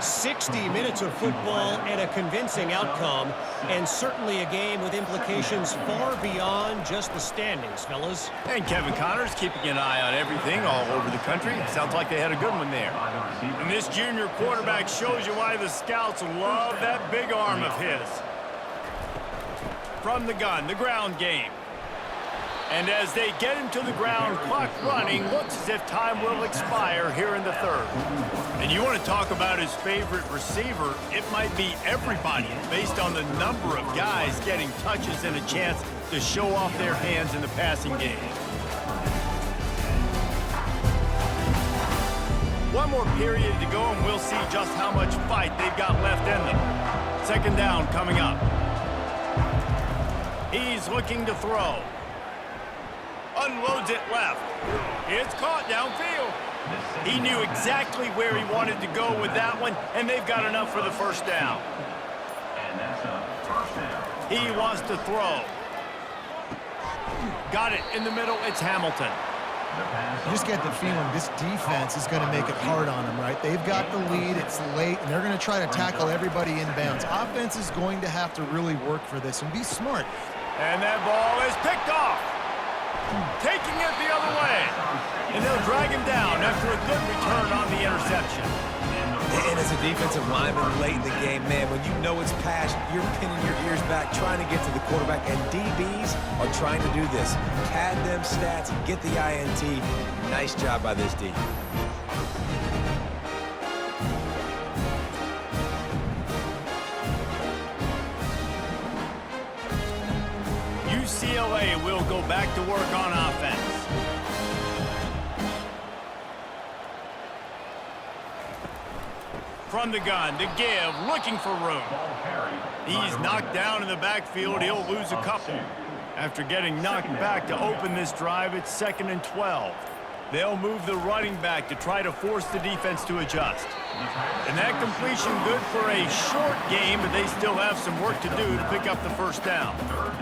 60 minutes of football and a convincing outcome, and certainly a game with implications far beyond just the standings, fellas. And Kevin Connors keeping an eye on everything all over the country. Sounds like they had a good one there. And this junior quarterback shows you why the scouts love that big arm of his. From the gun, the ground game. And as they get him to the ground, clock running, looks as if time will expire here in the third. And you want to talk about his favorite receiver, it might be everybody based on the number of guys getting touches and a chance to show off their hands in the passing game. One more period to go, and we'll see just how much fight they've got left in them. Second down coming up. He's looking to throw. Unloads it left. It's caught downfield. He knew exactly where he wanted to go with that one, and they've got enough for the first down. And that's a first down. He wants to throw. Got it in the middle. It's Hamilton. You just get the feeling this defense is going to make it hard on them, right? They've got the lead, it's late, and they're going to try to tackle everybody inbounds. Offense is going to have to really work for this and be smart. And that ball is picked off. Taking it the other way. And they'll drag him down after a good return on the interception. And as a defensive lineman late in the game, man, when you know it's pass, you're pinning your ears back, trying to get to the quarterback, and DBs are trying to do this. Pad them stats, get the INT. Nice job by this D. UCLA will go back to work on offense. From the gun to give, looking for room. He's knocked down in the backfield. He'll lose a couple. After getting knocked back to open this drive, it's 2nd and 12. They'll move the running back to try to force the defense to adjust. And that completion good for a short game, but they still have some work to do to pick up the first down.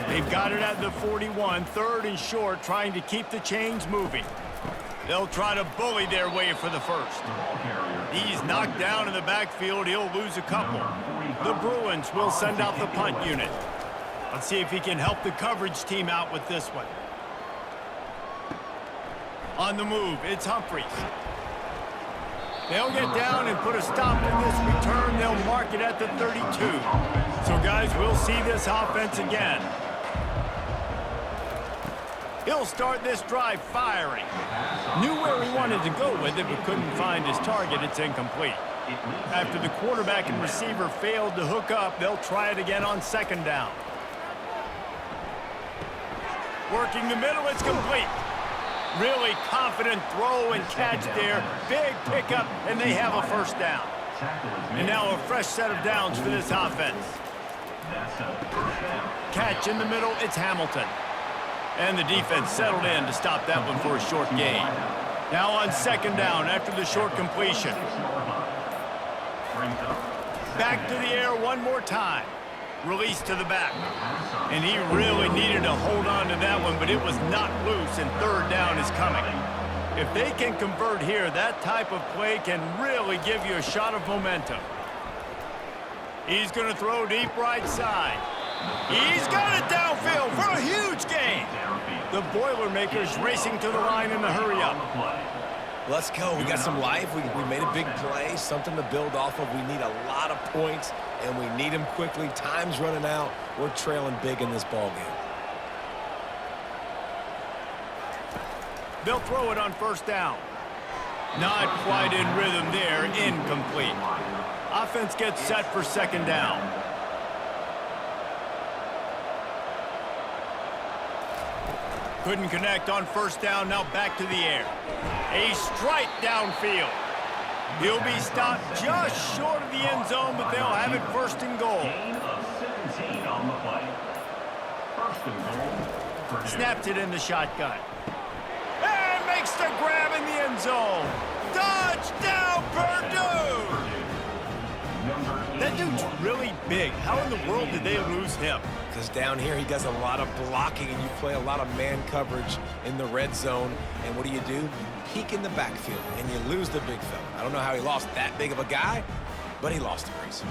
They've got it at the 41, 3rd and short, trying to keep the chains moving. They'll try to bully their way for the first. He's knocked down in the backfield. He'll lose a couple. The Bruins will send out the punt unit. Let's see if he can help the coverage team out with this one. On the move, it's Humphries. They'll get down and put a stop to this return. They'll mark it at the 32. So, guys, we'll see this offense again. He'll start this drive firing. Knew where he wanted to go with it, but couldn't find his target. It's incomplete. After the quarterback and receiver failed to hook up, they'll try it again on 2nd down. Working the middle, it's complete. Really confident throw and catch there. Big pickup, and they have a first down. And now a fresh set of downs for this offense. Catch in the middle, it's Hamilton. And the defense settled in to stop that one for a short gain. Now on 2nd down after the short completion. Back to the air one more time. Release to the back. And he really needed to hold on to that one, but it was not loose, and 3rd down is coming. If they can convert here, that type of play can really give you a shot of momentum. He's going to throw deep right side. He's got it downfield for a huge gain. The Boilermakers racing to the line in the hurry-up. Let's go. We got some life. We made a big play, something to build off of. We need a lot of points, and we need them quickly. Time's running out. We're trailing big in this ball game. They'll throw it on 1st down. Not quite in rhythm there. Incomplete. Offense gets set for 2nd down. Couldn't connect on 1st down. Now back to the air. A strike downfield. He'll be stopped just short of the end zone, but they'll have it 1st and goal. Gain of 17 on the play. 1st and goal. Purdue. Snapped it in the shotgun. And makes the grab in the end zone. Touchdown, Purdue! That dude's really big. How in the world did they lose him? Because down here he does a lot of blocking, and you play a lot of man coverage in the red zone. And what do? Peek in the backfield, and you lose the big fella. I don't know how he lost that big of a guy, but he lost the race.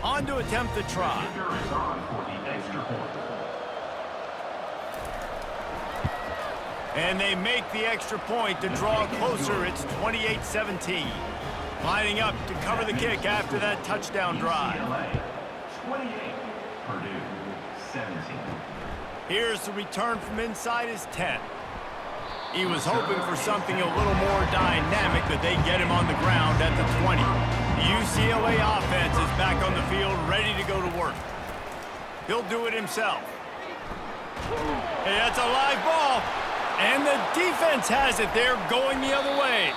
On to attempt the try. Kicker is on for the extra point. And they make the extra point to draw closer. It's 28-17. Lining up to cover the kick after that touchdown drive. UCLA 28. Purdue 17. Here's the return from inside his 10. He was hoping for something a little more dynamic, but they get him on the ground at the 20. The UCLA offense is back on the field, ready to go to work. He'll do it himself. Hey, that's a live ball. And the defense has it. They're going the other way.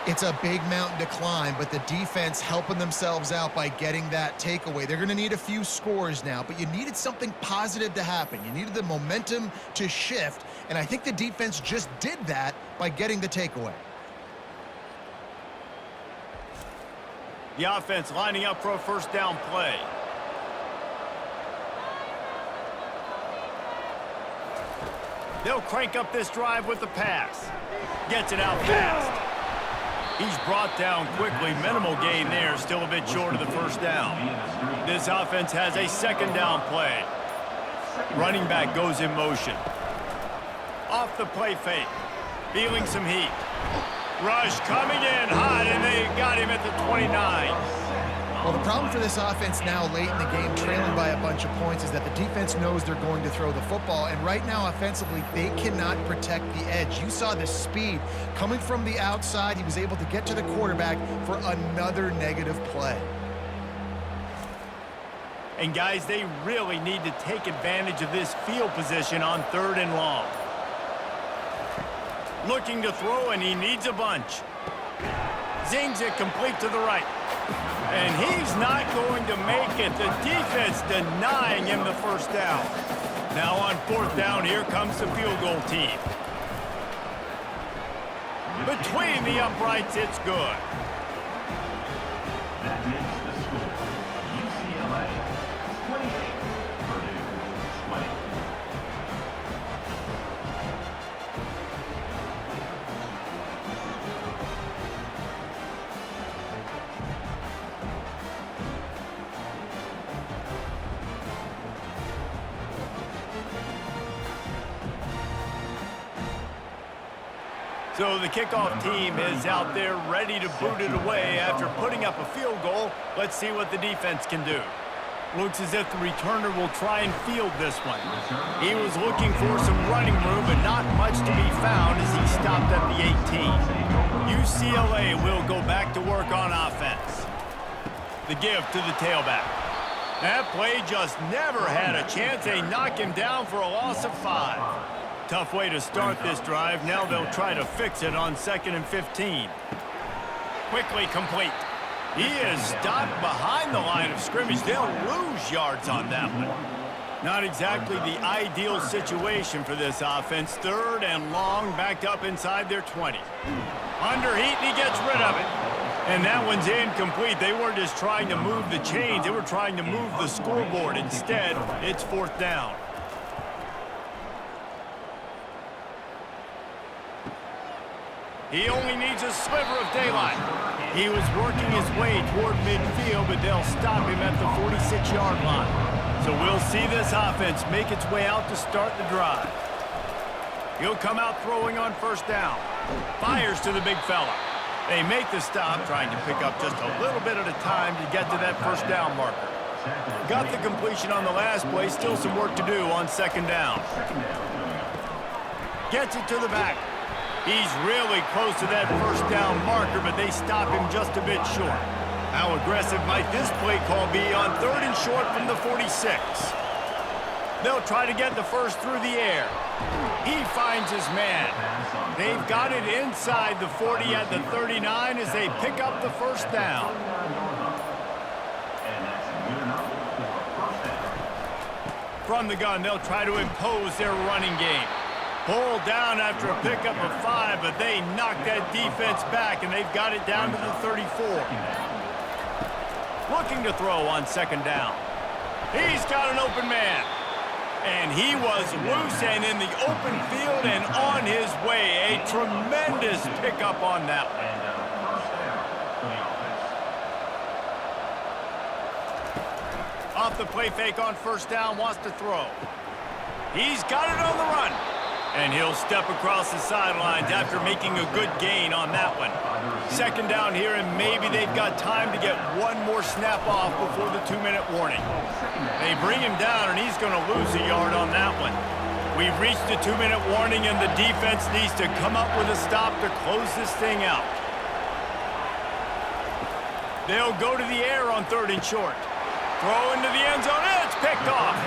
It's a big mountain to climb, but the defense helping themselves out by getting that takeaway. They're going to need a few scores now, but you needed something positive to happen. You needed the momentum to shift, and I think the defense just did that by getting the takeaway. The offense lining up for a first down play. They'll crank up this drive with the pass. Gets it out fast. He's brought down quickly. Minimal gain there, still a bit short of the first down. This offense has a second down play. Running back goes in motion. Off the play fake. Feeling some heat. Rush coming in hot, and they got him at the 29. Well, the problem for this offense now late in the game, trailing by a bunch of points, is that the defense knows they're going to throw the football, and right now offensively they cannot protect the edge. You saw the speed coming from the outside. He was able to get to the quarterback for another negative play. And guys, they really need to take advantage of this field position on 3rd and long. Looking to throw, and he needs a bunch. Zings it complete to the right. And he's not going to make it. The defense denying him the first down. Now on 4th down, here comes the field goal team. Between the uprights, it's good. That makes the score UCLA 28. Purdue 20. So the kickoff team is out there ready to boot it away after putting up a field goal. Let's see what the defense can do. Looks as if the returner will try and field this one. He was looking for some running room, but not much to be found as he stopped at the 18. UCLA will go back to work on offense. The give to the tailback. That play just never had a chance. They knock him down for a loss of 5. Tough way to start this drive. Now they'll try to fix it on 2nd and 15. Quickly complete. He is stopped behind the line of scrimmage. They'll lose yards on that one. Not exactly the ideal situation for this offense. 3rd and long, backed up inside their 20. Under heat, and he gets rid of it. And that one's incomplete. They weren't just trying to move the chains. They were trying to move the scoreboard. Instead, it's 4th down. He only needs a sliver of daylight. He was working his way toward midfield, but they'll stop him at the 46-yard line. So we'll see this offense make its way out to start the drive. He'll come out throwing on 1st down. Fires to the big fella. They make the stop, trying to pick up just a little bit at a time to get to that 1st down marker. Got the completion on the last play. Still some work to do on 2nd down. Gets it to the back. He's really close to that 1st down marker, but they stop him just a bit short. How aggressive might this play call be on 3rd and short from the 46? They'll try to get the first through the air. He finds his man. They've got it inside the 40 at the 39 as they pick up the 1st down. From the gun, they'll try to impose their running game. Pulled down after a pickup of 5, but they knocked that defense back, and they've got it down to the 34. Looking to throw on 2nd down. He's got an open man. And he was loose and in the open field and on his way. A tremendous pickup on that one. Off the play fake on 1st down, wants to throw. He's got it on the run. And he'll step across the sidelines after making a good gain on that one. Second down here, and maybe they've got time to get one more snap off before the 2-minute warning. They bring him down, and he's going to lose a yard on that one. We've reached the 2-minute warning, and the defense needs to come up with a stop to close this thing out. They'll go to the air on 3rd and short. Throw into the end zone, and it's picked off.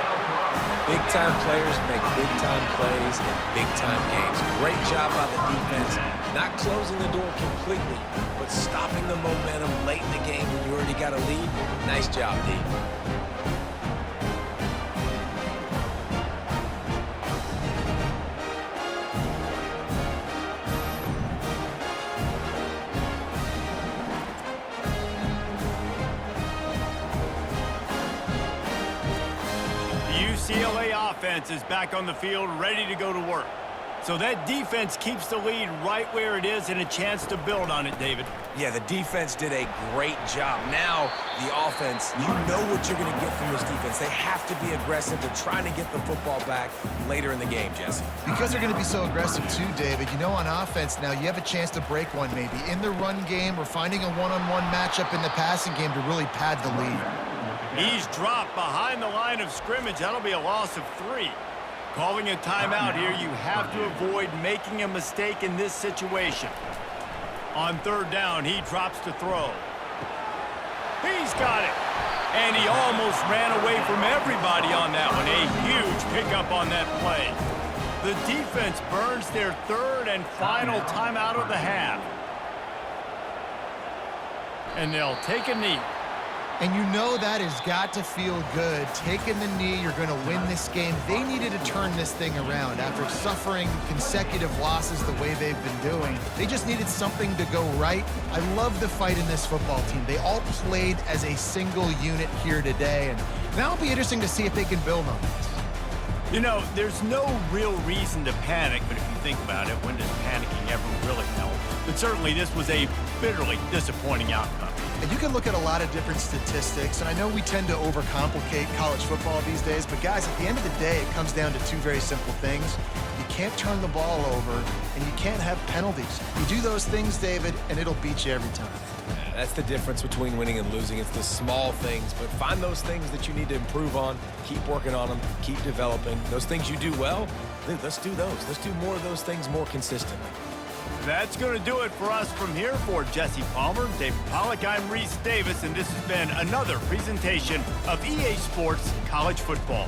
Big-time players make big-time plays in big-time games. Great job by the defense, not closing the door completely, but stopping the momentum late in the game when you already got a lead. Nice job, D. UCLA offense is back on the field, ready to go to work. So that defense keeps the lead right where it is and a chance to build on it, David. Yeah, the defense did a great job. Now, the offense, you know what you're going to get from this defense. They have to be aggressive. They're trying to get the football back later in the game, Jesse. Because they're going to be so aggressive too, David, you know, on offense now you have a chance to break one maybe in the run game or finding a one-on-one matchup in the passing game to really pad the lead. He's dropped behind the line of scrimmage. That'll be a loss of 3. Calling a timeout here, you have to avoid making a mistake in this situation. On 3rd down, he drops to throw. He's got it. And he almost ran away from everybody on that one. A huge pickup on that play. The defense burns their 3rd and final timeout of the half. And they'll take a knee. And you know that has got to feel good. Taking the knee, you're going to win this game. They needed to turn this thing around after suffering consecutive losses the way they've been doing. They just needed something to go right. I love the fight in this football team. They all played as a single unit here today, and now it'll be interesting to see if they can build on this. You know, there's no real reason to panic, but if you think about it, when does panicking ever really help? But certainly this was a bitterly disappointing outcome. And you can look at a lot of different statistics, and I know we tend to overcomplicate college football these days, but guys, at the end of the day, it comes down to 2 very simple things. You can't turn the ball over, and you can't have penalties. You do those things, David, and it'll beat you every time. That's the difference between winning and losing. It's the small things, but find those things that you need to improve on. Keep working on them. Keep developing. Those things you do well, let's do those. Let's do more of those things more consistently. That's going to do it for us from here. For Jesse Palmer, David Pollack, I'm Reese Davis, and this has been another presentation of EA Sports College Football.